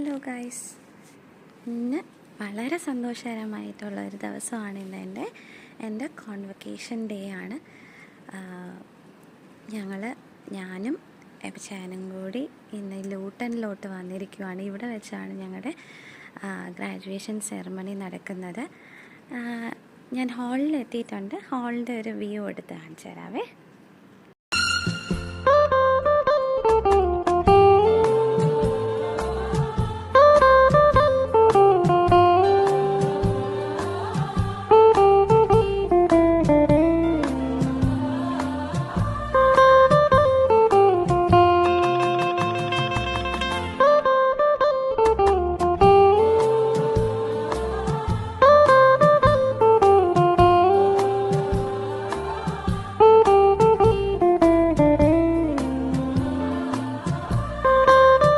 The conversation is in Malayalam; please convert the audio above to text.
ഹലോ ഗൈസ്, ഇന്ന് വളരെ സന്തോഷകരമായിട്ടുള്ള ഒരു ദിവസമാണ്. ഇന്ന് എൻ്റെ കോൺവൊക്കേഷൻ ഡേ ആണ്. ഞാനും എബിച്ചാനും കൂടി ഇന്ന് ലൂട്ടനിലോട്ട് വന്നിരിക്കുവാണ്. ഇവിടെ വെച്ചാണ് ഞങ്ങളുടെ ഗ്രാജുവേഷൻ സെറമണി നടക്കുന്നത്. ഞാൻ ഹാളിൽ എത്തിയിട്ടുണ്ട്. ഹാളിൻ്റെ ഒരു വ്യൂ എടുത്ത് കാണിച്ചു തരാവേ.